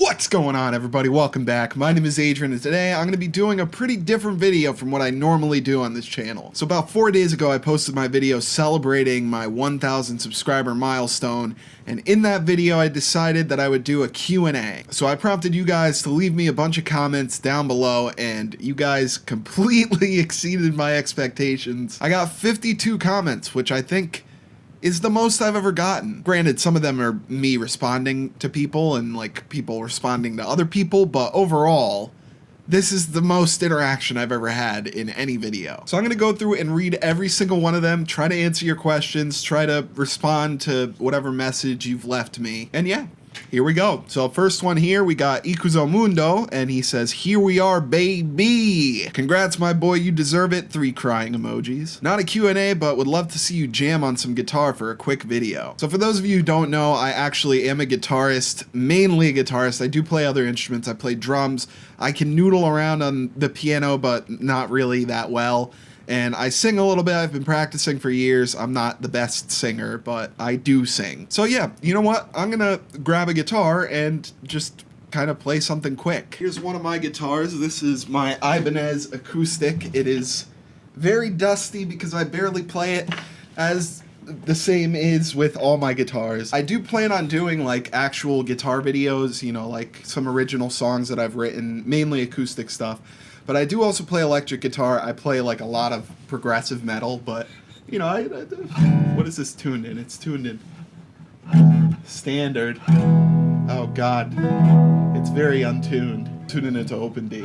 What's going on, everybody? Welcome back. My name is Adrian, and today I'm going to be doing a pretty different video from what I normally do on this channel. So about 4 days ago, I posted my video celebrating my 1,000 subscriber milestone, and in that video, I decided that I would do a Q&A. So I prompted you guys to leave me a bunch of comments down below, and you guys completely exceeded my expectations. I got 52 comments, which I think is the most I've ever gotten. Granted, some of them are me responding to people and like people responding to other people, but overall, this is the most interaction I've ever had in any video. So I'm gonna go through and read every single one of them, try to answer your questions, try to respond to whatever message you've left me, and yeah. Here we go. So first one here, we got Ikuzo Mundo, and he says, "Here we are, baby. Congrats, my boy, you deserve it." 3 crying emojis. Not a Q&A, but would love to see you jam on some guitar for a quick video. So for those of you who don't know, I actually am a guitarist, mainly a guitarist. I do play other instruments. I play drums. I can noodle around on the piano, but not really that well. And I sing a little bit. I've been practicing for years. I'm not the best singer, but I do sing. So yeah, you know what? I'm gonna grab a guitar and just kind of play something quick. Here's one of my guitars. This is my Ibanez acoustic. It is very dusty because I barely play it, as the same is with all my guitars. I do plan on doing like actual guitar videos, you know, like some original songs that I've written, mainly acoustic stuff. But I do also play electric guitar. I play like a lot of progressive metal, but you know, what is this tuned in? It's tuned in standard. Oh God, it's very untuned. Tuning into open D.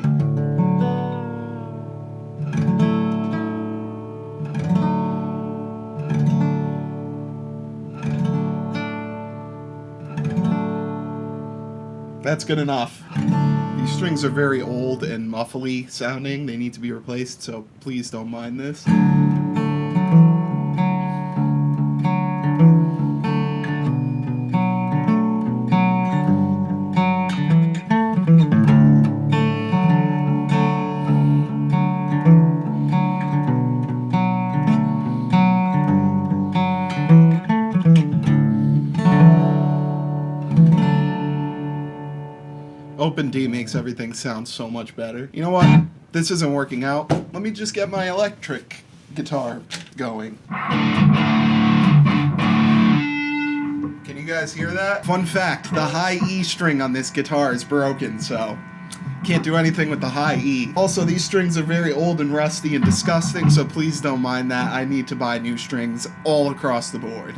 That's good enough. These strings are very old and muffly sounding. They need to be replaced, so please don't mind this. Open D makes everything sound so much better. You know what? This isn't working out. Let me just get my electric guitar going. Can you guys hear that? Fun fact, the high E string on this guitar is broken, so can't do anything with the high E. Also, these strings are very old and rusty and disgusting, so please don't mind that. I need to buy new strings all across the board.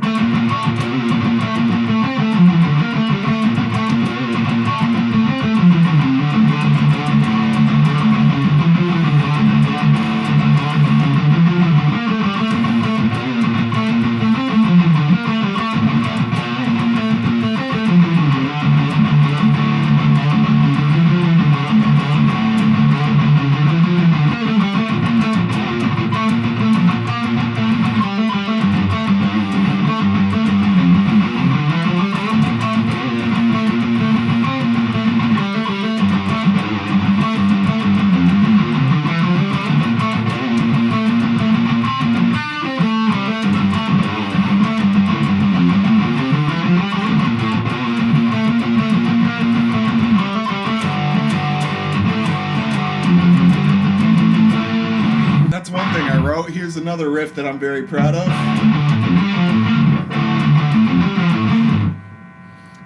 That's one thing I wrote. Here's another riff that I'm very proud of.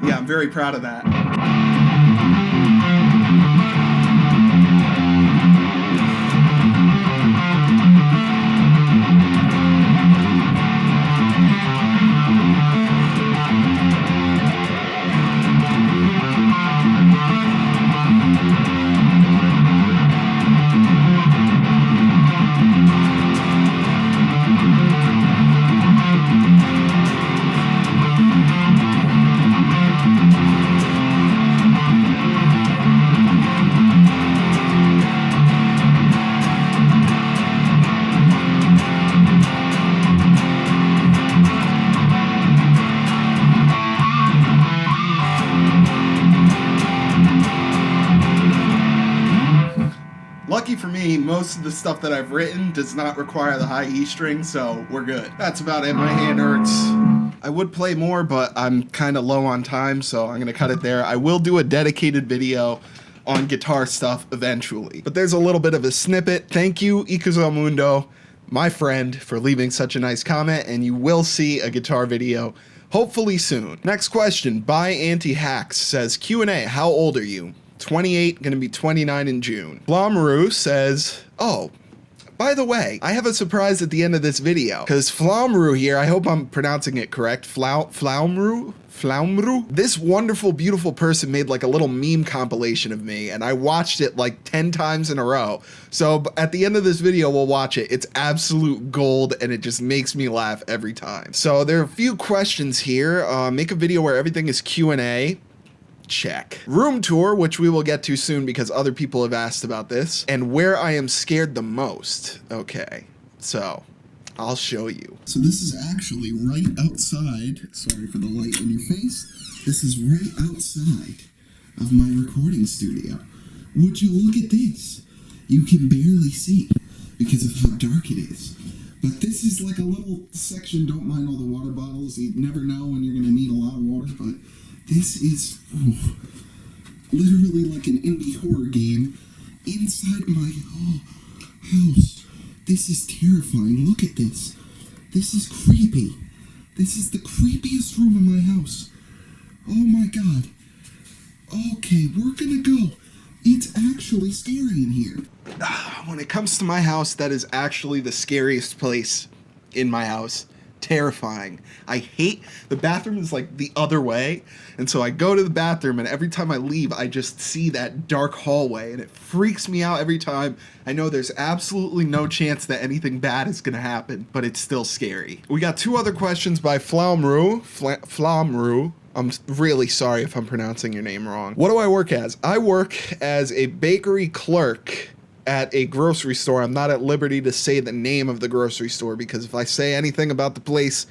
Yeah, I'm very proud of that. Lucky for me, most of the stuff that I've written does not require the high E string, so we're good. That's about it. My hand hurts. I would play more, but I'm kind of low on time, so I'm going to cut it there. I will do a dedicated video on guitar stuff eventually. But there's a little bit of a snippet. Thank you, Ikuzomundo, my friend, for leaving such a nice comment, and you will see a guitar video hopefully soon. Next question by Anti-Hacks says, Q&A, how old are you? 28, gonna be 29 in June. Flamaru says, oh, by the way, I have a surprise at the end of this video, because Flamaru here, I hope I'm pronouncing it correct, Flamaru? This wonderful, beautiful person made like a little meme compilation of me, and I watched it like 10 times in a row. So at the end of this video, we'll watch it. It's absolute gold, and it just makes me laugh every time. So there are a few questions here. Make a video where everything is Q&A. Check. Room tour, which we will get to soon because other people have asked about this. And where I am scared the most. Okay, so I'll show you. So this is actually right outside. Sorry for the light in your face. This is right outside of my recording studio. Would you look at this? You can barely see because of how dark it is. But this is like a little section. Don't mind all the water bottles. You never know when you're going to need a lot of water, but this is literally like an indie horror game inside my house. This is terrifying. Look at this. This is creepy. This is the creepiest room in my house. Oh my god. Okay, we're gonna go. It's actually scary in here. When it comes to my house, that is actually the scariest place in my house. Terrifying. I hate, the bathroom is like the other way, and so I go to the bathroom, and every time I leave I just see that dark hallway, and it freaks me out every time. I know there's absolutely no chance that anything bad is gonna happen, but it's still scary. We got two other questions by Flamru. I'm really sorry if I'm pronouncing your name wrong. What do I work as? I work as a bakery clerk at a grocery store. I'm not at liberty to say the name of the grocery store because if I say anything about the place,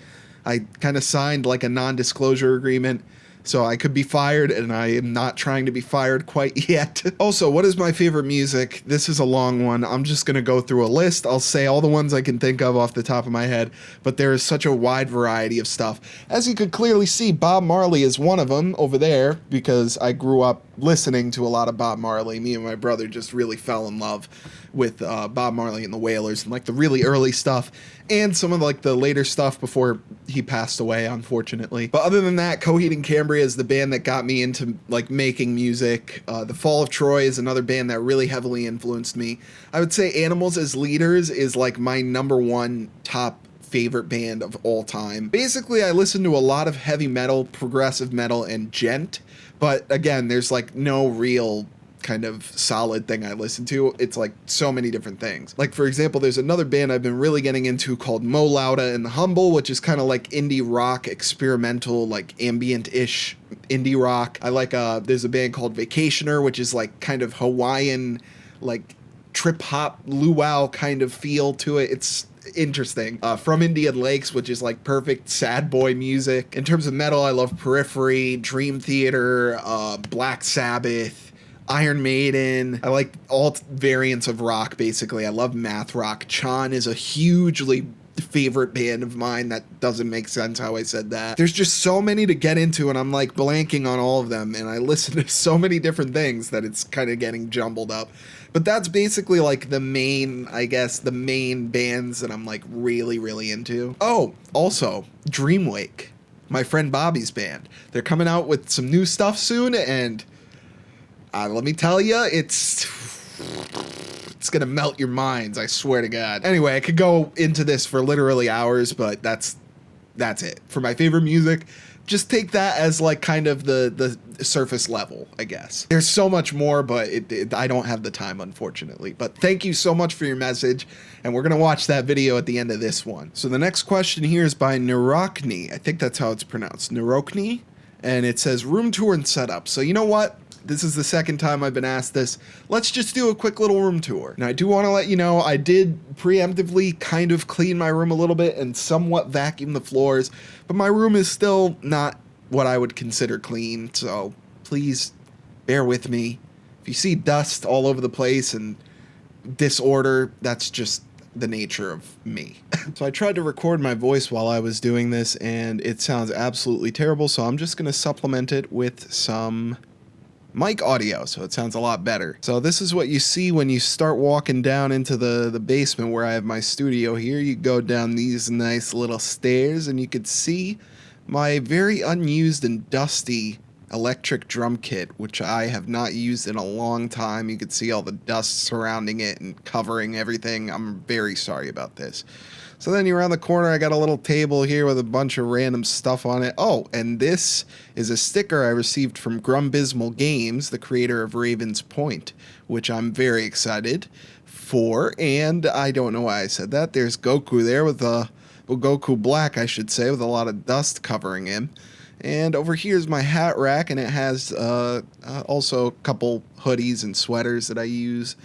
I kind of signed like a non-disclosure agreement, so I could be fired, and I am not trying to be fired quite yet. Also, what is my favorite music? This is a long one. I'm just gonna go through a list. I'll say all the ones I can think of off the top of my head, but there is such a wide variety of stuff. As you could clearly see, Bob Marley is one of them over there because I grew up listening to a lot of Bob Marley. Me and my brother just really fell in love with Bob Marley and the Wailers and like the really early stuff and some of like the later stuff before he passed away, unfortunately. But other than that, Coheed and Cambria is the band that got me into like making music. The Fall of Troy is another band that really heavily influenced me. I would say Animals as Leaders is like my #1 top favorite band of all time. Basically, I listen to a lot of heavy metal, progressive metal, and gent, but again, there's like no real kind of solid thing I listen to. It's like so many different things. Like for example, there's another band I've been really getting into called Mo Lauda and the Humble, which is kind of like indie rock, experimental, like ambient-ish indie rock. I like there's a band called Vacationer, which is like kind of Hawaiian, like trip hop luau kind of feel to it. It's interesting. From Indian Lakes, which is like perfect sad boy music. In terms of metal, I love Periphery, Dream Theater, Black Sabbath, Iron Maiden. I like all variants of rock, basically. I love math rock. Chan is a hugely favorite band of mine. That doesn't make sense how I said that. There's just so many to get into, and I'm like blanking on all of them, and I listen to so many different things that it's kind of getting jumbled up. But that's basically like the main, I guess, the main bands that I'm like really, really into. Oh, also, Dreamwake, my friend Bobby's band. They're coming out with some new stuff soon, and let me tell you, it's gonna melt your minds, I swear to God. Anyway, I could go into this for literally hours, but that's it. For my favorite music, just take that as like kind of the surface level, I guess. There's so much more, but I don't have the time, unfortunately. But thank you so much for your message, and we're gonna watch that video at the end of this one. So the next question here is by Nirokni. I think that's how it's pronounced, Nirokni, and it says room tour and setup. So you know what? This is the second time I've been asked this. Let's just do a quick little room tour. Now, I do want to let you know, I did preemptively kind of clean my room a little bit and somewhat vacuum the floors, but my room is still not what I would consider clean, so please bear with me. If you see dust all over the place and disorder, that's just the nature of me. So I tried to record my voice while I was doing this, and it sounds absolutely terrible, so I'm just going to supplement it with some mic audio, so it sounds a lot better. So this is what you see when you start walking down into the basement where I have my studio here. You go down these nice little stairs, and you could see my very unused and dusty electric drum kit, which I have not used in a long time. You can see all the dust surrounding it and covering everything. I'm very sorry about this. So then you're around the corner, I got a little table here with a bunch of random stuff on it. Oh, and this is a sticker I received from Grumbismal Games, the creator of Raven's Point, which I'm very excited for, and I don't know why I said that. There's Goku there with Goku Black, I should say, with a lot of dust covering him. And over here is my hat rack, and it has also a couple hoodies and sweaters that I use.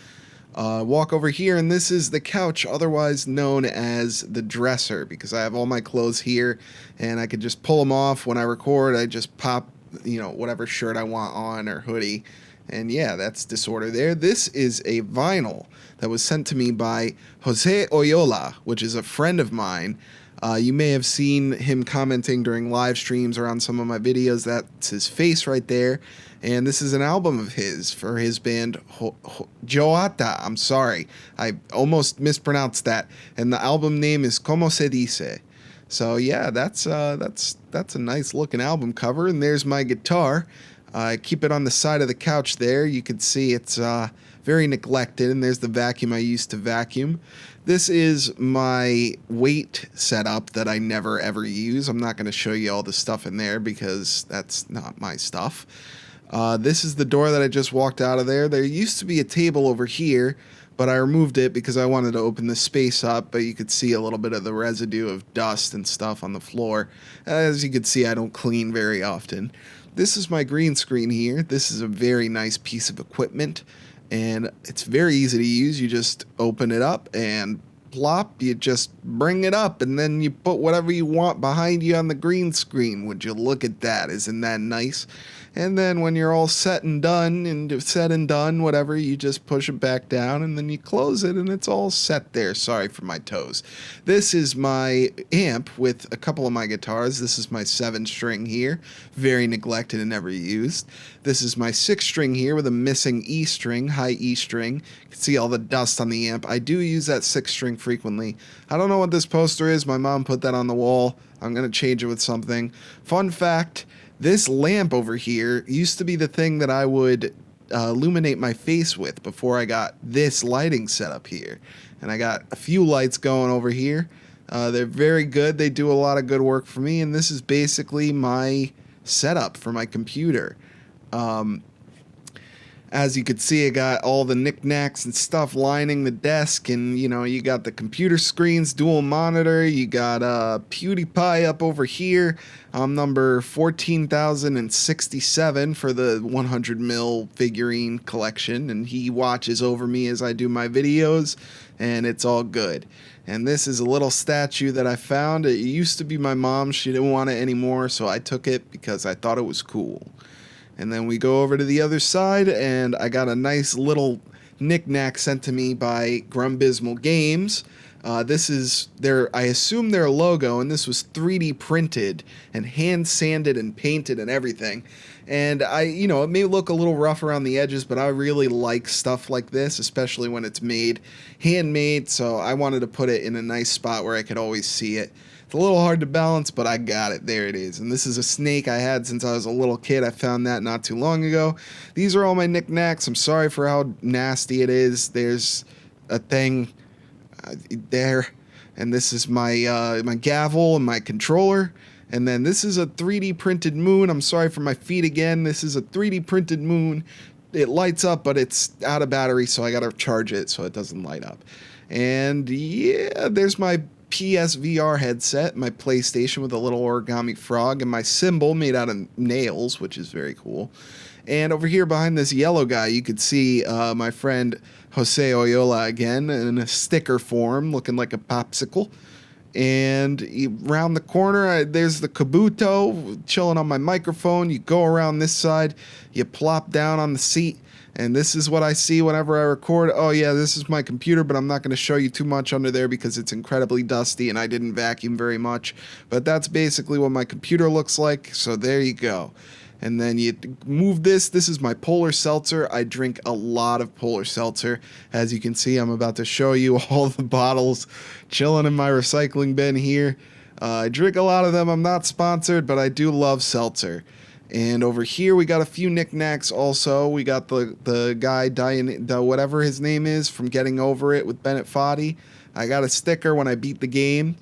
Walk over here, and this is the couch, otherwise known as the dresser, because I have all my clothes here, and I could just pull them off when I record. I just pop, whatever shirt I want on or hoodie. And yeah, that's Disorder there. This is a vinyl that was sent to me by Jose Oyola, which is a friend of mine. You may have seen him commenting during live streams or on some of my videos. That's his face right there. And this is an album of his for his band Joata. I'm sorry, I almost mispronounced that. And the album name is Como Se Dice. So yeah, that's a nice looking album cover. And there's my guitar. I keep it on the side of the couch there. You can see it's very neglected, and there's the vacuum I used to vacuum. This is my weight setup that I never ever use. I'm not going to show you all the stuff in there because that's not my stuff. This is the door that I just walked out of there. There used to be a table over here, but I removed it because I wanted to open the space up, but you could see a little bit of the residue of dust and stuff on the floor. As you can see, I don't clean very often. This is my green screen here. This is a very nice piece of equipment, and it's very easy to use. You just open it up and plop, you just bring it up, and then you put whatever you want behind you on the green screen. Would you look at that? Isn't that nice? And then when you're all said and done, whatever, you just push it back down, and then you close it, and it's all set there. Sorry for my toes. This is my amp with a couple of my guitars. This is my 7-string here, very neglected and never used. This is my 6-string here with a missing E string, high E string. You can see all the dust on the amp. I do use that 6-string frequently. I don't know what this poster is. My mom put that on the wall. I'm going to change it with something. Fun fact, this lamp over here used to be the thing that I would illuminate my face with before I got this lighting set up here. And I got a few lights going over here. They're very good. They do a lot of good work for me, and this is basically my setup for my computer. As you can see, I got all the knickknacks and stuff lining the desk, and you got the computer screens, dual monitor, you got PewDiePie up over here. I'm number 14,067 for the 100 figurine collection, and he watches over me as I do my videos, and it's all good. And this is a little statue that I found. It used to be my mom's. She didn't want it anymore, so I took it because I thought it was cool. And then we go over to the other side, and I got a nice little knick-knack sent to me by Grumbismal Games. This is I assume their logo, and this was 3D printed and hand sanded and painted and everything. And it may look a little rough around the edges, but I really like stuff like this, especially when it's handmade, so I wanted to put it in a nice spot where I could always see it. It's a little hard to balance, but I got it. There it is. And this is a snake I had since I was a little kid. I found that not too long ago. These are all my knickknacks. I'm sorry for how nasty it is. There's a thing there. And this is my my gavel and my controller. And then this is a 3D printed moon. I'm sorry for my feet again. This is a 3D printed moon. It lights up, but it's out of battery, so I got to charge it so it doesn't light up. And yeah, there's my PSVR headset, my PlayStation with a little origami frog, and my symbol made out of nails, which is very cool. And over here behind this yellow guy, you could see my friend Jose Oyola again in a sticker form, looking like a popsicle. And around the corner, there's the Kabuto chilling on my microphone. You go around this side, you plop down on the seat, and this is what I see whenever I record. Oh yeah, this is my computer, but I'm not going to show you too much under there because it's incredibly dusty and I didn't vacuum very much. But that's basically what my computer looks like, so there you go. And then you move this. This is my Polar Seltzer. I drink a lot of Polar Seltzer. As you can see, I'm about to show you all the bottles chilling in my recycling bin here. I drink a lot of them. I'm not sponsored, but I do love seltzer. And over here, we got a few knickknacks also. We got the guy, whatever his name is, from Getting Over It with Bennett Foddy. I got a sticker when I beat the game.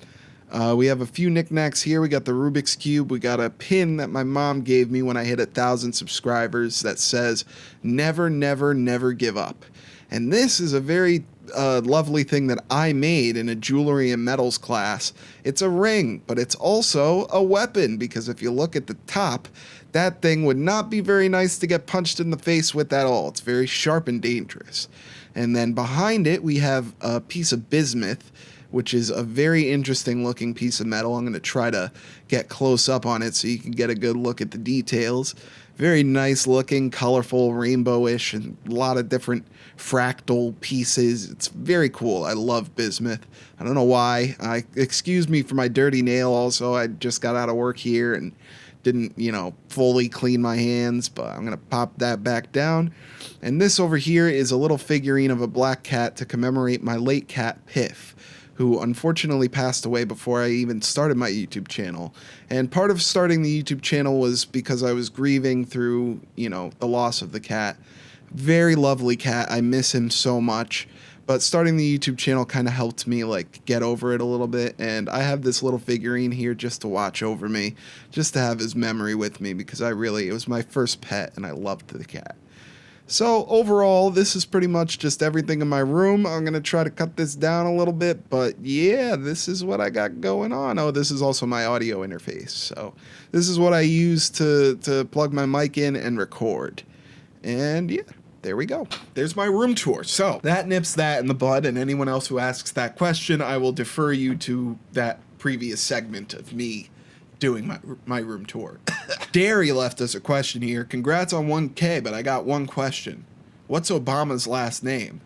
We have a few knickknacks here. We got the Rubik's Cube. We got a pin that my mom gave me when I hit 1,000 subscribers that says, never, never, never give up. And this is a very lovely thing that I made in a jewelry and metals class. It's a ring, but it's also a weapon, because if you look at the top, that thing would not be very nice to get punched in the face with at all. It's very sharp and dangerous. And then behind it, we have a piece of bismuth, which is a very interesting looking piece of metal. I'm going to try to get close up on it so you can get a good look at the details. Very nice looking, colorful, rainbowish, and a lot of different fractal pieces. It's very cool. I love bismuth. I don't know why. Excuse me for my dirty nail also. I just got out of work here and didn't, fully clean my hands, but I'm going to pop that back down. And this over here is a little figurine of a black cat to commemorate my late cat, Piff, who unfortunately passed away before I even started my YouTube channel. And part of starting the YouTube channel was because I was grieving through, the loss of the cat. Very lovely cat. I miss him so much. But starting the YouTube channel kind of helped me get over it a little bit. And I have this little figurine here just to watch over me, just to have his memory with me, because it was my first pet and I loved the cat. So overall, this is pretty much just everything in my room. I'm going to try to cut this down a little bit, but yeah, this is what I got going on. Oh, this is also my audio interface. So this is what I use to plug my mic in and record. And yeah, there we go. There's my room tour. So that nips that in the bud, and anyone else who asks that question, I will defer you to that previous segment of me doing my room tour. Derry left us a question here. Congrats on 1K, but I got one question. What's Obama's last name?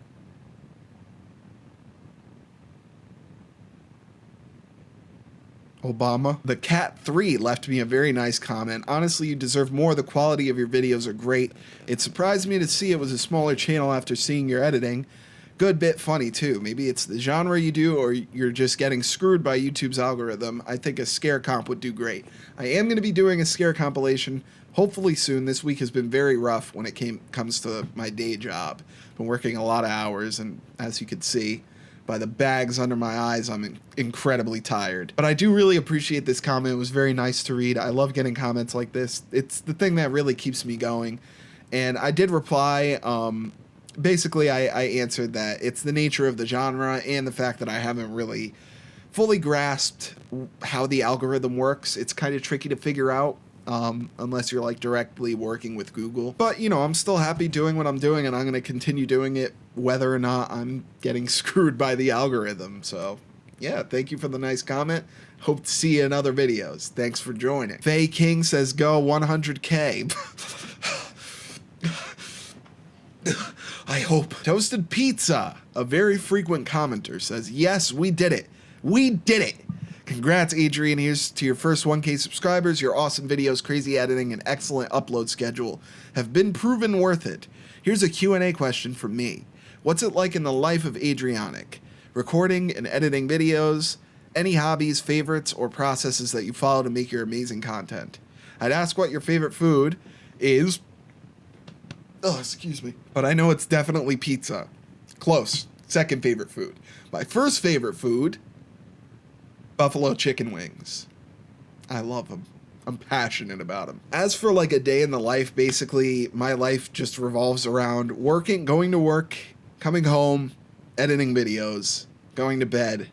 Obama. The Cat 3 left me a very nice comment. Honestly, you deserve more. The quality of your videos are great. It surprised me to see it was a smaller channel after seeing your editing. Good bit funny too. Maybe it's the genre you do, or you're just getting screwed by YouTube's algorithm. I think a scare comp would do great. I am going to be doing a scare compilation hopefully soon. This week has been very rough when it comes to my day job. Been working a lot of hours, and as you can see by the bags under my eyes, I'm incredibly tired. But I do really appreciate this comment. It was very nice to read. I love getting comments like this. It's the thing that really keeps me going. And I did reply. Basically, I answered that it's the nature of the genre and the fact that I haven't really fully grasped how the algorithm works. It's kind of tricky to figure out unless you're directly working with Google. But, I'm still happy doing what I'm doing, and I'm going to continue doing it whether or not I'm getting screwed by the algorithm. So, yeah, thank you for the nice comment. Hope to see you in other videos. Thanks for joining. Faye King says, go 100K. I hope. Toasted Pizza, a very frequent commenter, says, yes, we did it. We did it. Congrats, Adrian. Here's to your first 1K subscribers. Your awesome videos, crazy editing, and excellent upload schedule have been proven worth it. Here's a Q&A question from me. What's it like in the life of Adrionic? Recording and editing videos, any hobbies, favorites, or processes that you follow to make your amazing content? I'd ask what your favorite food is. Oh, excuse me. But I know it's definitely pizza. Close. Second favorite food. My first favorite food, buffalo chicken wings. I love them. I'm passionate about them. As for a day in the life, basically my life just revolves around working, going to work, coming home, editing videos, going to bed,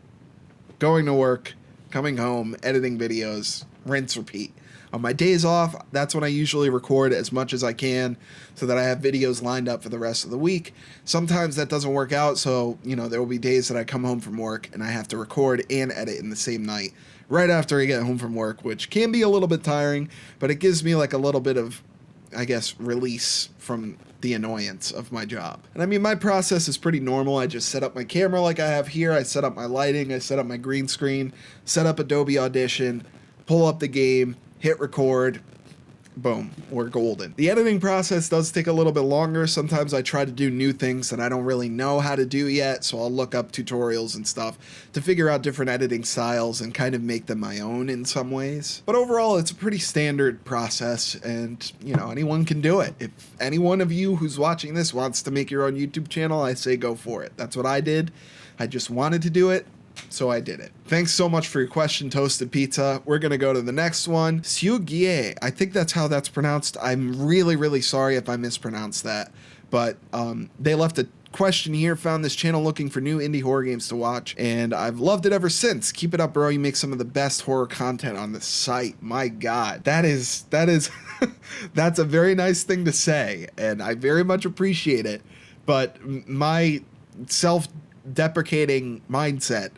going to work, coming home, editing videos, rinse, repeat. On my days off, that's when I usually record as much as I can so that I have videos lined up for the rest of the week. Sometimes that doesn't work out, so, there will be days that I come home from work and I have to record and edit in the same night right after I get home from work, which can be a little bit tiring, but it gives me like a little bit of, I guess, release from the annoyance of my job. And I mean, my process is pretty normal. I just set up my camera like I have here. I set up my lighting. I set up my green screen, set up Adobe Audition, pull up the game, hit record. Boom, we're golden. The editing process does take a little bit longer. Sometimes I try to do new things that I don't really know how to do yet, so I'll look up tutorials and stuff to figure out different editing styles and kind of make them my own in some ways. But overall, it's a pretty standard process, and, anyone can do it. If any one of you who's watching this wants to make your own YouTube channel, I say go for it. That's what I did. I just wanted to do it, so I did it. Thanks so much for your question, Toasted Pizza. We're going to go to the next one. Sugie, I think that's how that's pronounced. I'm really, really sorry if I mispronounced that. But they left a question here, found this channel looking for new indie horror games to watch, and I've loved it ever since. Keep it up, bro. You make some of the best horror content on the site. My God. That is that's a very nice thing to say, and I very much appreciate it. But my self-deprecating mindset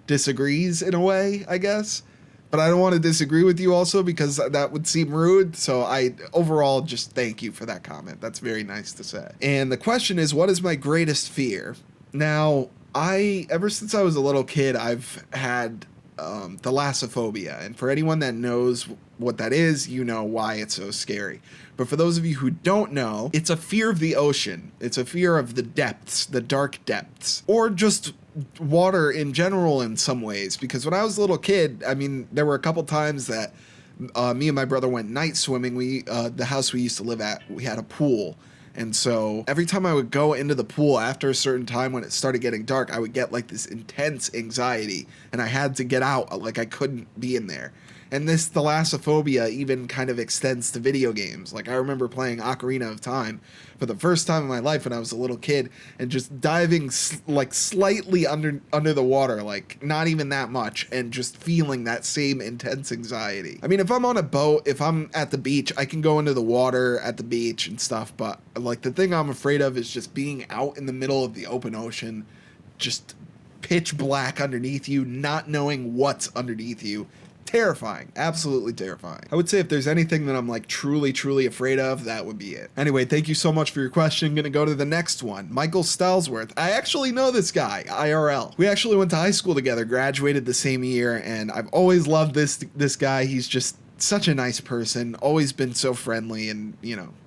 disagrees in a way, I guess, but I don't want to disagree with you also because that would seem rude. So I overall just thank you for that comment. That's very nice to say. And the question is, what is my greatest fear? Now, ever since I was a little kid, I've had thalassophobia, and for anyone that knows what that is, you know why it's so scary. But for those of you who don't know, it's a fear of the ocean. It's a fear of the depths, the dark depths, or just water in general in some ways. Because when I was a little kid, I mean, there were a couple times that me and my brother went night swimming. The house we used to live at, we had a pool. And so every time I would go into the pool after a certain time when it started getting dark, I would get like this intense anxiety, and I had to get out, like I couldn't be in there. And this thalassophobia even kind of extends to video games. Like I remember playing Ocarina of Time for the first time in my life when I was a little kid, and just diving like slightly under the water, like not even that much, and just feeling that same intense anxiety. I mean, if I'm on a boat, if I'm at the beach, I can go into the water at the beach and stuff, but like the thing I'm afraid of is just being out in the middle of the open ocean, just pitch black underneath you, not knowing what's underneath you. Terrifying. Absolutely terrifying. I would say if there's anything that I'm like truly, truly afraid of, that would be it. Anyway, thank you so much for your question. I'm gonna go to the next one. Michael Stalsworth. I actually know this guy, IRL. We actually went to high school together, graduated the same year, and I've always loved this guy. He's just such a nice person, always been so friendly, and,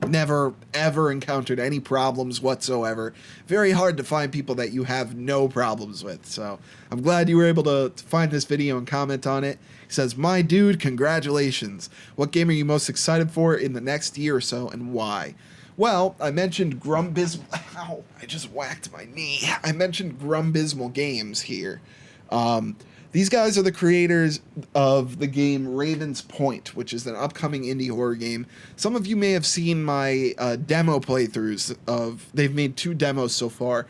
never ever encountered any problems whatsoever. Very hard to find people that you have no problems with, so I'm glad you were able to find this video and comment on it. He says, my dude, congratulations. What game are you most excited for in the next year or so, and why? Well, I mentioned Grumbismal. Ow, I just whacked my knee. I mentioned Grumbismal Games here. These guys are the creators of the game Raven's Point, which is an upcoming indie horror game. Some of you may have seen my demo playthroughs they've made 2 demos so far.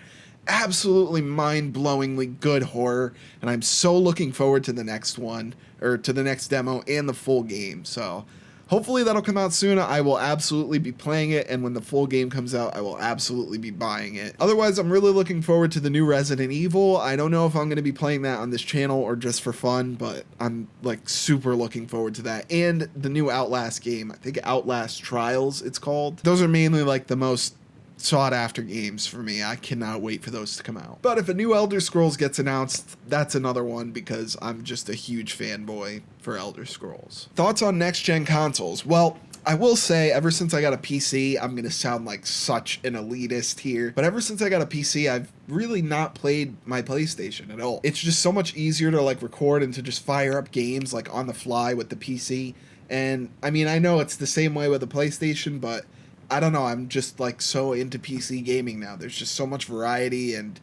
Absolutely mind-blowingly good horror, and I'm so looking forward to the next one, or to the next demo and the full game. So hopefully that'll come out soon. I will absolutely be playing it, and when the full game comes out, I will absolutely be buying it. Otherwise, I'm really looking forward to the new Resident Evil. I don't know if I'm going to be playing that on this channel or just for fun, but I'm like super looking forward to that. And the new Outlast game, I think Outlast Trials it's called. Those are mainly like the most sought after games for me. I cannot wait for those to come out. But if a new Elder Scrolls gets announced, that's another one because I'm just a huge fanboy for Elder Scrolls. Thoughts on next gen consoles? Well, I will say, ever since I got a PC, I'm going to sound like such an elitist here, but ever since I got a PC, I've really not played my PlayStation at all. It's just so much easier to like record and to just fire up games like on the fly with the PC. And I mean, I know it's the same way with the PlayStation, but I don't know, I'm just like so into PC gaming now. There's just so much variety, and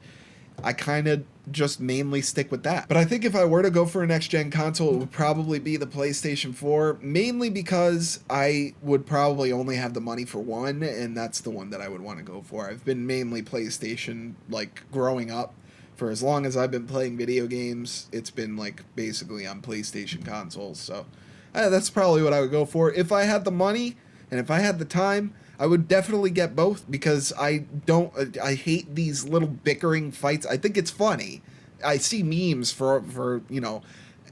I kind of just mainly stick with that. But I think if I were to go for a next-gen console, it would probably be the PlayStation 4, mainly because I would probably only have the money for one, and that's the one that I would want to go for. I've been mainly PlayStation, like, growing up. For as long as I've been playing video games, it's been, like, basically on PlayStation consoles, so That's probably what I would go for. If I had the money and if I had the time, I would definitely get both, because I hate these little bickering fights. I think it's funny. I see memes for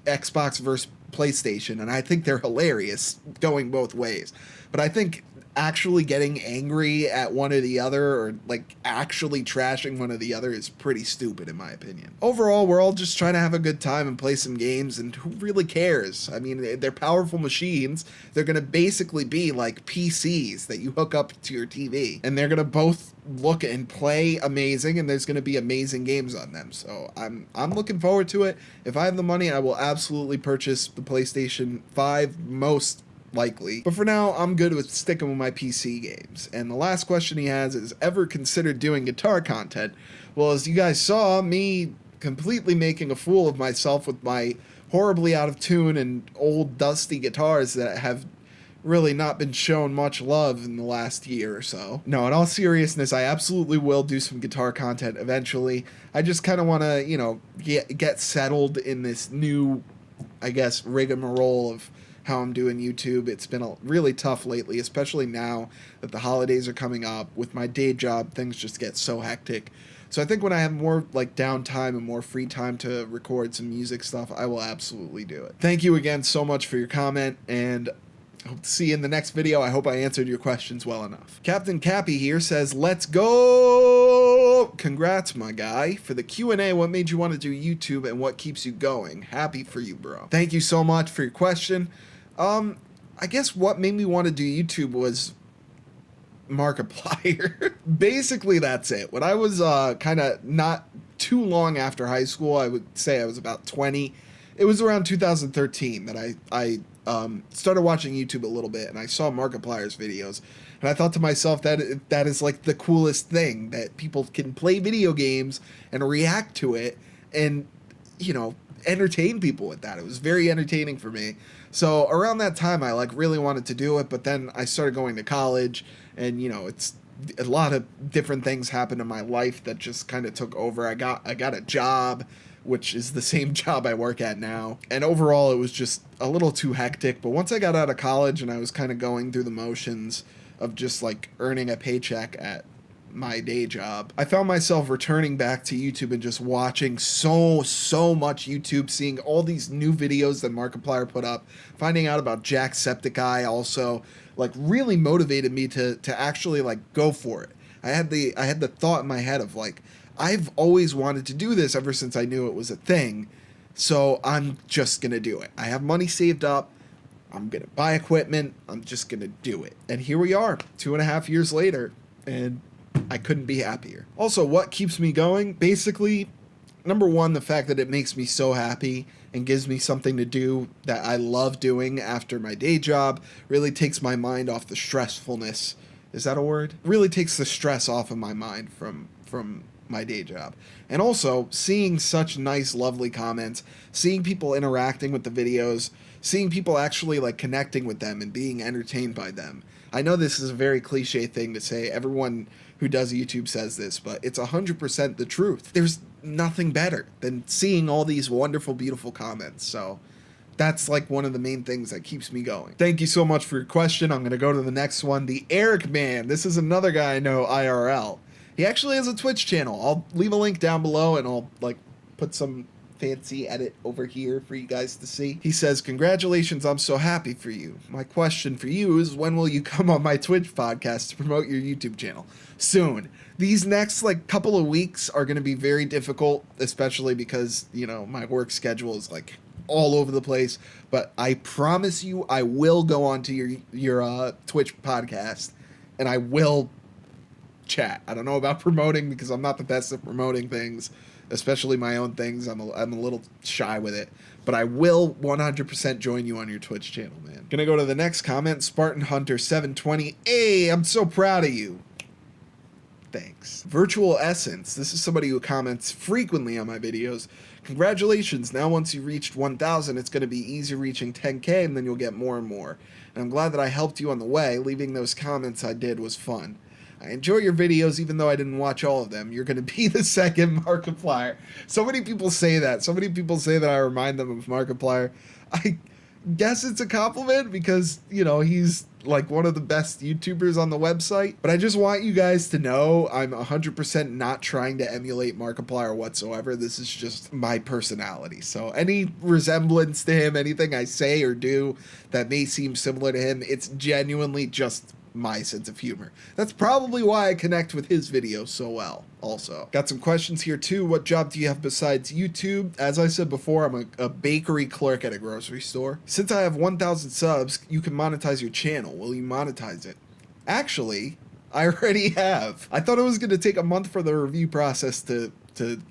Xbox versus PlayStation, and I think they're hilarious going both ways. But I think actually getting angry at one or the other, or like actually trashing one or the other, is pretty stupid in my opinion. Overall, we're all just trying to have a good time and play some games, and who really cares? I mean, they're powerful machines. They're gonna basically be like PCs that you hook up to your TV, and they're gonna both look and play amazing, and there's gonna be amazing games on them. So I'm looking forward to it. If I have the money, I will absolutely purchase the PlayStation 5, most likely. But for now, I'm good with sticking with my PC games. And the last question he has is, ever considered doing guitar content? Well, as you guys saw, me completely making a fool of myself with my horribly out of tune and old dusty guitars that have really not been shown much love in the last year or so. No, in all seriousness, I absolutely will do some guitar content eventually. I just kind of want to, get settled in this new, I guess, rigmarole of how I'm doing YouTube. It's been really tough lately, especially now that the holidays are coming up. With my day job, things just get so hectic. So I think when I have more like downtime and more free time to record some music stuff, I will absolutely do it. Thank you again so much for your comment, and hope to see you in the next video. I hope I answered your questions well enough. Captain Cappy here says, let's go! Congrats, my guy. For the Q&A, what made you want to do YouTube and what keeps you going? Happy for you, bro. Thank you so much for your question. I guess what made me want to do YouTube was Markiplier. Basically, that's it. When I was kind of not too long after high school, I would say I was about 20. It was around 2013 that I started watching YouTube a little bit, and I saw Markiplier's videos, and I thought to myself that is like the coolest thing, that people can play video games and react to it and, entertain people with that. It was very entertaining for me. So around that time, I really wanted to do it, but then I started going to college, and it's a lot of different things happened in my life that just kind of took over. I got a job, which is the same job I work at now, and overall it was just a little too hectic. But once I got out of college and I was kind of going through the motions of just earning a paycheck at my day job, I found myself returning back to YouTube and just watching so much YouTube, seeing all these new videos that Markiplier put up, finding out about Jacksepticeye also, really motivated me to actually go for it. I had the thought in my head of I've always wanted to do this ever since I knew it was a thing, so I'm just gonna do it. I have money saved up, I'm gonna buy equipment, I'm just gonna do it. And here we are, 2.5 years later, and I couldn't be happier. Also, what keeps me going? Basically, number one, the fact that it makes me so happy and gives me something to do that I love doing after my day job, really takes my mind off the stressfulness. Is that a word? Really takes the stress off of my mind from my day job. And also, seeing such nice, lovely comments, seeing people interacting with the videos, seeing people actually connecting with them and being entertained by them. I know this is a very cliche thing to say. Everyone who does YouTube says this, but it's 100% the truth. There's nothing better than seeing all these wonderful, beautiful comments. So that's one of the main things that keeps me going. Thank you so much for your question. I'm going to go to the next one. The Eric Man. This is another guy I know IRL. He actually has a Twitch channel. I'll leave a link down below, and I'll put some fancy edit over here for you guys to see. He says, congratulations, I'm so happy for you. My question for you is, when will you come on my Twitch podcast to promote your YouTube channel? Soon. These next couple of weeks are going to be very difficult, especially because, my work schedule is all over the place, but I promise you I will go onto your Twitch podcast, and I will chat. I don't know about promoting, because I'm not the best at promoting things, especially my own things. I'm a little shy with it, but I will 100% join you on your Twitch channel, man. Gonna go to the next comment. Spartan Hunter 720. Hey, I'm so proud of you. Thanks. Virtual Essence. This is somebody who comments frequently on my videos. Congratulations. Now once you reached 1,000, it's going to be easy reaching 10K, and then you'll get more and more. And I'm glad that I helped you on the way. Leaving those comments I did was fun. I enjoy your videos, even though I didn't watch all of them. You're going to be the second Markiplier. So many people say that. So many people say that I remind them of Markiplier. guess it's a compliment because, you know, he's like one of the best YouTubers on the website. But I just want you guys to know I'm 100% not trying to emulate Markiplier whatsoever. This is just my personality. So any resemblance to him, anything I say or do that may seem similar to him, it's genuinely just my sense of humor. That's probably why I connect with his videos so well. Also, got some questions here too. What job do you have besides YouTube? As I said before, I'm a bakery clerk at a grocery store. Since I have 1,000 subs, you can monetize your channel. Will you monetize it? Actually, I already have. I thought it was going to take a month for the review process to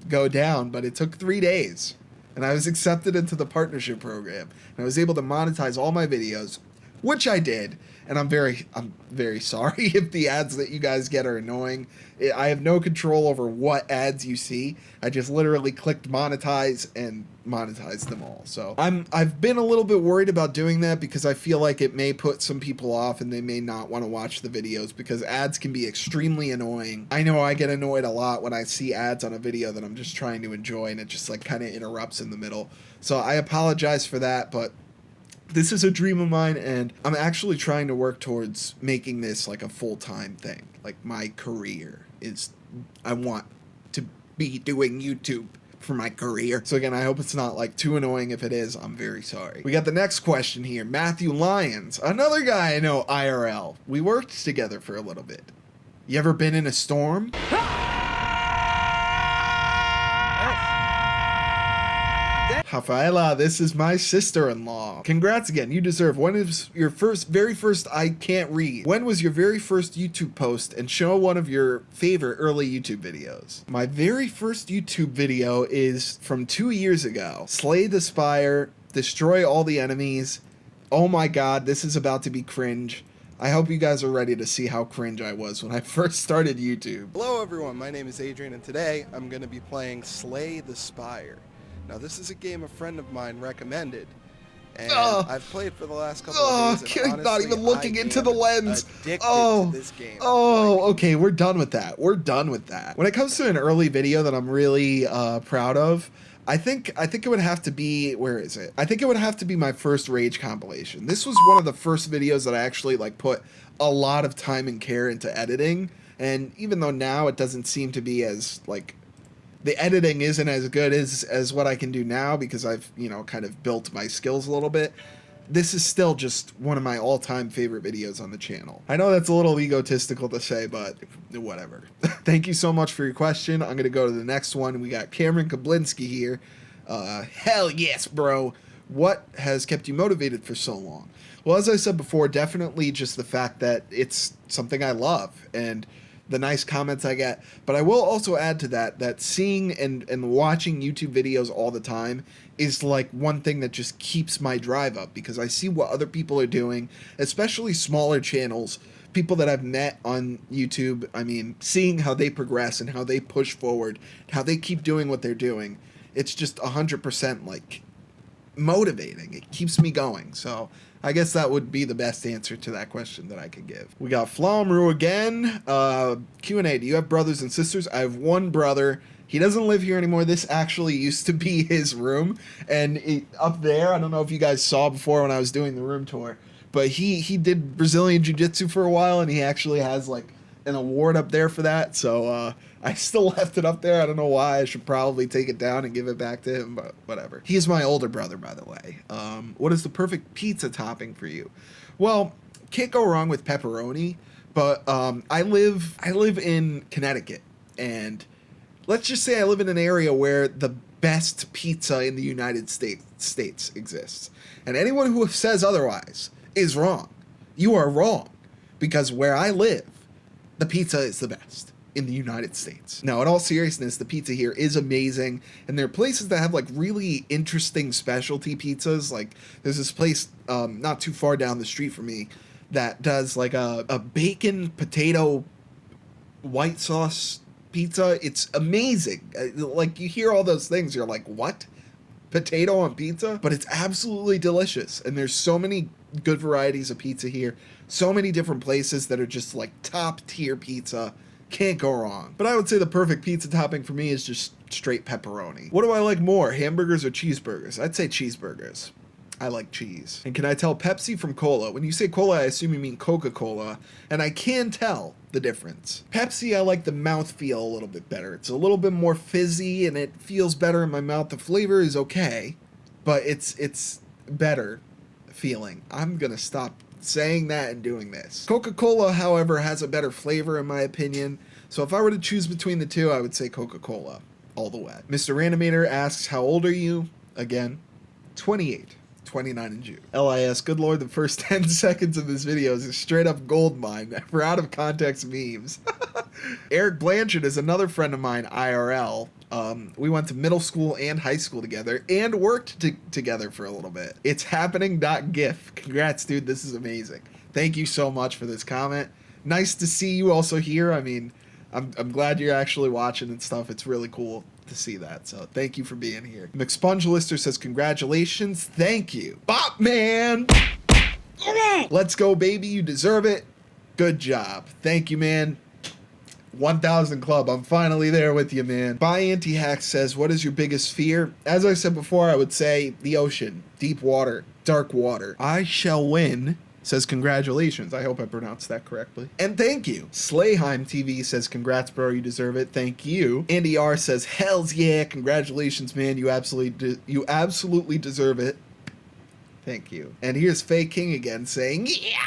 go down, but it took 3 days. And I was accepted into the partnership program. And I was able to monetize all my videos, which I did. And I'm very sorry if the ads that you guys get are annoying. I have no control over what ads you see. I just literally clicked monetize and monetized them all. So I've been a little bit worried about doing that because I feel like it may put some people off and they may not want to watch the videos because ads can be extremely annoying. I know I get annoyed a lot when I see ads on a video that I'm just trying to enjoy and it just like kind of interrupts in the middle. So I apologize for that, but this is a dream of mine, and I'm actually trying to work towards making this like a full-time thing. Like my career is, I want to be doing YouTube for my career. So again, I hope it's not like too annoying. If it is, I'm very sorry. We got the next question here. Matthew Lyons, another guy I know IRL. We worked together for a little bit. You ever been in a storm? Rafaela, this is my sister-in-law. Congrats again, you deserve. When is your very first I can't read? When was your very first YouTube post, and show one of your favorite early YouTube videos? My very first YouTube video is from 2 years ago. Slay the Spire, destroy all the enemies. Oh my god, this is about to be cringe. I hope you guys are ready to see how cringe I was when I first started YouTube. Hello everyone, my name is Adrian, and today I'm going to be playing Slay the Spire. Now this is a game a friend of mine recommended, and I've played for the last couple of days, and honestly, not even looking into the lens. Addicted to this game. Okay, we're done with that. We're done with that. When it comes to an early video that I'm really proud of, I think it would have to be, where is it? I think it would have to be my first Rage compilation. This was one of the first videos that I actually like put a lot of time and care into editing, and even though now it doesn't seem to be as like, the editing isn't as good as what I can do now because I've, you know, kind of built my skills a little bit. This is still just one of my all-time favorite videos on the channel. I know that's a little egotistical to say, but whatever. Thank you so much for your question. I'm going to go to the next one. We got Cameron Kablinski here. Hell yes, bro. What has kept you motivated for so long? Well, as I said before, definitely just the fact that it's something I love and the nice comments I get. But I will also add to that seeing and watching YouTube videos all the time is like one thing that just keeps my drive up, because I see what other people are doing, especially smaller channels, people that I've met on YouTube. I mean, seeing how they progress and how they push forward, how they keep doing what they're doing, it's just 100% like motivating. It keeps me going. So I guess that would be the best answer to that question that I could give. We got Flamru again. Q&A, do you have brothers and sisters? I have one brother. He doesn't live here anymore. This actually used to be his room. And up there, I don't know if you guys saw before when I was doing the room tour, but he did Brazilian Jiu-Jitsu for a while, and he actually has like an award up there for that. So I still left it up there. I don't know why. I should probably take it down and give it back to him, but whatever. He's my older brother, by the way. What is the perfect pizza topping for you? Well, can't go wrong with pepperoni, but I live in Connecticut, and let's just say I live in an area where the best pizza in the United States exists. And anyone who says otherwise is wrong. You are wrong, because where I live, the pizza is the best in the United States. Now, in all seriousness, the pizza here is amazing, and there are places that have like really interesting specialty pizzas. Like there's this place not too far down the street from me that does like a bacon potato white sauce pizza. It's amazing. Like you hear all those things, you're like, what? Potato on pizza? But it's absolutely delicious, and there's so many good varieties of pizza here. So many different places that are just like top tier pizza. Can't go wrong. But I would say the perfect pizza topping for me is just straight pepperoni. What do I like more, hamburgers or cheeseburgers? I'd say cheeseburgers. I like cheese. And can I tell Pepsi from cola? When you say cola, I assume you mean Coca-Cola, and I can tell the difference. Pepsi, I like the mouthfeel a little bit better. It's a little bit more fizzy, and it feels better in my mouth. The flavor is okay, but it's better feeling. I'm gonna stop saying that and doing this. Coca-Cola, however, has a better flavor in my opinion, so if I were to choose between the two, I would say Coca-Cola all the way. Mr. Animator asks, how old are you? Again, 28. 29 in June. LIS, good lord, the first 10 seconds of this video is a straight up gold mine for out of context memes. Eric Blanchard is another friend of mine, IRL. We went to middle school and high school together and worked together for a little bit. It's happening.gif. Congrats, dude. This is amazing. Thank you so much for this comment. Nice to see you also here. I mean, I'm glad you're actually watching and stuff. It's really cool to see that, so thank you for being here. McSpongelister says congratulations. Thank you, Bop Man. Let's go, baby. You deserve it. Good job. Thank you, man. 1000 club. I'm finally there with you, man. By Anti-Hack says, what is your biggest fear? As I said before, I would say the ocean, deep water, dark water. I shall win. Says congratulations. I hope I pronounced that correctly. And thank you. Slayheim TV says congrats, bro. You deserve it. Thank you. Andy R says hells yeah. Congratulations, man. You absolutely deserve it. Thank you. And here's Faye King again saying yeah.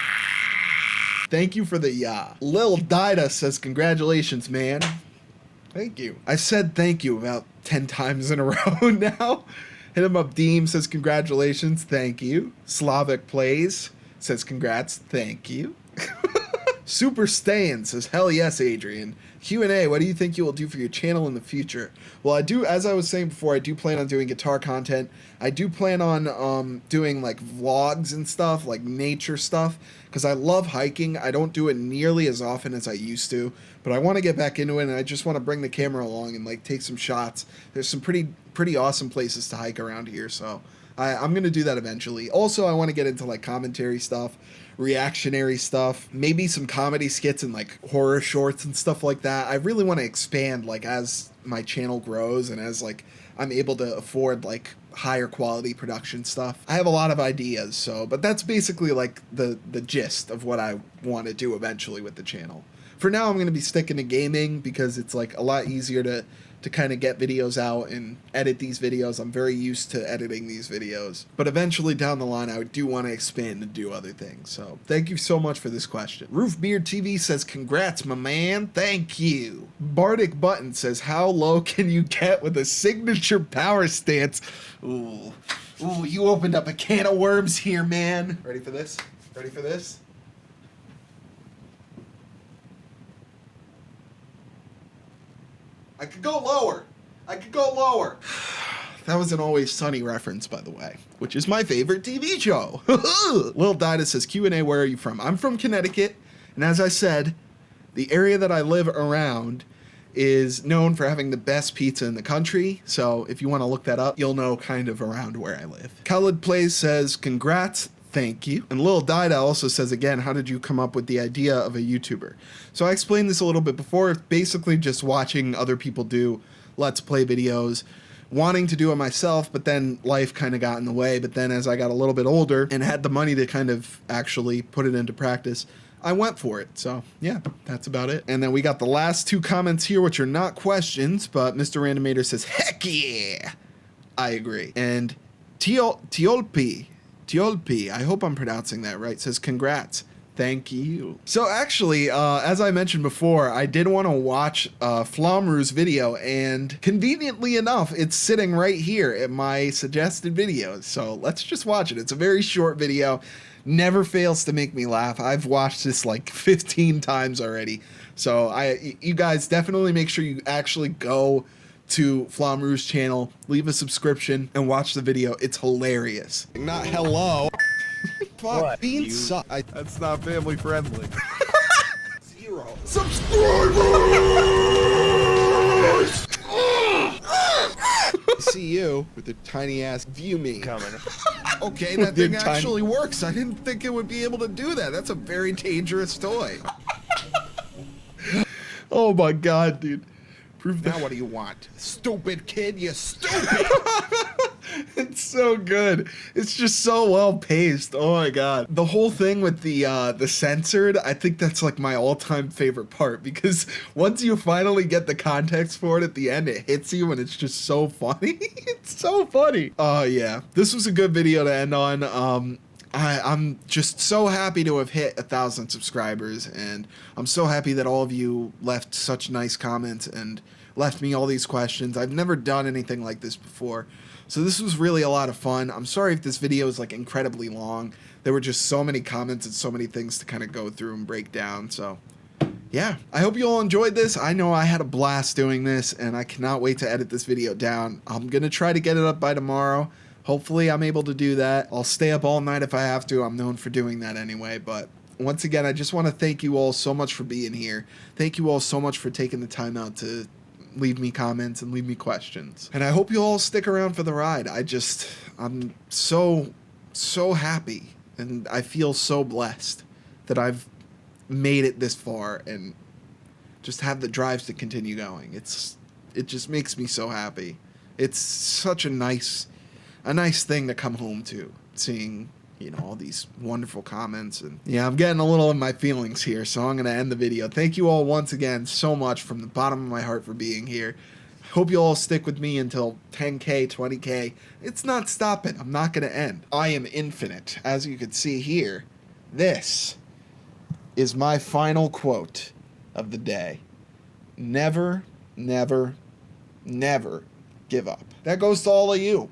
Thank you for the yeah. Lil Dida says congratulations, man. Thank you. I've said thank you about 10 times in a row now. Hit him up. Deem says congratulations. Thank you. Slavic Plays says congrats, thank you. Super Stain says hell yes, Adrian. Q&A, what do you think you will do for your channel in the future? Well, I do, as I was saying before, I do plan on doing guitar content. I do plan on doing like vlogs and stuff, like nature stuff, because I love hiking. I don't do it nearly as often as I used to, but I want to get back into it, and I just want to bring the camera along and like take some shots. There's some pretty awesome places to hike around here, so I'm going to do that eventually. Also, I want to get into like commentary stuff, reactionary stuff, maybe some comedy skits and like horror shorts and stuff like that. I really want to expand like as my channel grows and as like I'm able to afford like higher quality production stuff. I have a lot of ideas, so, but that's basically like the gist of what I want to do eventually with the channel. For now, I'm going to be sticking to gaming because it's like a lot easier to kind of get videos out and edit these videos. I'm very used to editing these videos. But eventually down the line, I do want to expand and do other things. So thank you so much for this question. Roofbeard TV says, congrats, my man. Thank you. Bardic Button says, how low can you get with a signature power stance? Ooh, you opened up a can of worms here, man. Ready for this? Ready for this? I could go lower. I could go lower. That was an Always Sunny reference, by the way, which is my favorite TV show. Lil Dida says, Q&A, where are you from? I'm from Connecticut, and as I said, the area that I live around is known for having the best pizza in the country, so if you want to look that up, you'll know kind of around where I live. Khaled Plays says, congrats. Thank you. And Lil Dida also says, again, how did you come up with the idea of a YouTuber? So I explained this a little bit before. It's basically just watching other people do Let's Play videos, wanting to do it myself, but then life kind of got in the way. But then as I got a little bit older and had the money to kind of actually put it into practice, I went for it. So yeah, that's about it. And then we got the last two comments here, which are not questions, but Mr. Randomator says, heck yeah, I agree. And Tiolpi, I hope I'm pronouncing that right, says congrats. Thank you. So actually, as I mentioned before, I did want to watch Flomru's video, and conveniently enough, it's sitting right here in my suggested videos. So let's just watch it. It's a very short video. Never fails to make me laugh. I've watched this like 15 times already. So you guys definitely make sure you actually go to Flomru's channel, leave a subscription, and watch the video. It's hilarious. Not hello. Fuck, beans suck. That's not family friendly. 0 subscribers! See you with the tiny ass view me coming. Okay, that thing actually works. I didn't think it would be able to do that. That's a very dangerous toy. Oh my god, dude. Prove that. Now what do you want? Stupid kid, you stupid! It's so good. It's just so well paced. Oh my god. The whole thing with the censored, I think that's like my all-time favorite part, because once you finally get the context for it at the end, it hits you and it's just so funny. It's so funny. Oh yeah. This was a good video to end on. I'm just so happy to have hit 1,000 subscribers, and I'm so happy that all of you left such nice comments and left me all these questions. I've never done anything like this before, so this was really a lot of fun. I'm sorry if this video is like incredibly long. There were just so many comments and so many things to kind of go through and break down, so yeah. I hope you all enjoyed this. I know I had a blast doing this, and I cannot wait to edit this video down. I'm gonna try to get it up by tomorrow. Hopefully I'm able to do that. I'll stay up all night if I have to. I'm known for doing that anyway. But once again, I just want to thank you all so much for being here. Thank you all so much for taking the time out to leave me comments and leave me questions. And I hope you all stick around for the ride. I'm so happy, and I feel so blessed that I've made it this far and just have the drives to continue going. It just makes me so happy. It's such a nice thing to come home to, seeing, you know, all these wonderful comments. And yeah, I'm getting a little in my feelings here, so I'm going to end the video. Thank you all once again so much from the bottom of my heart for being here. Hope you all stick with me until 10K, 20K. It's not stopping. I'm not going to end. I am infinite. As you can see here, this is my final quote of the day. Never, never, never give up. That goes to all of you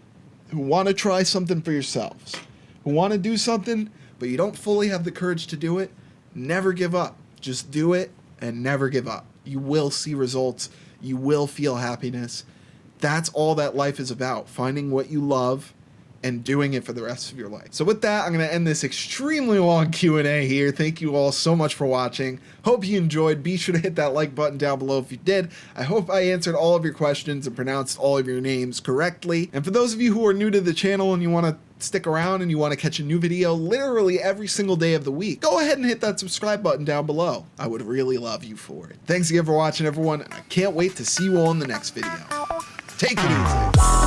who want to try something for yourselves, who want to do something, but you don't fully have the courage to do it. Never give up. Just do it and never give up. You will see results. You will feel happiness. That's all that life is about, finding what you love and doing it for the rest of your life. So with that, I'm going to end this extremely long Q&A here. Thank you all so much for watching. Hope you enjoyed. Be sure to hit that like button down below if you did. I hope I answered all of your questions and pronounced all of your names correctly. And for those of you who are new to the channel and you want to stick around and you want to catch a new video literally every single day of the week, go ahead and hit that subscribe button down below. I would really love you for it. Thanks again for watching, everyone, and I can't wait to see you all in the next video. Take it easy.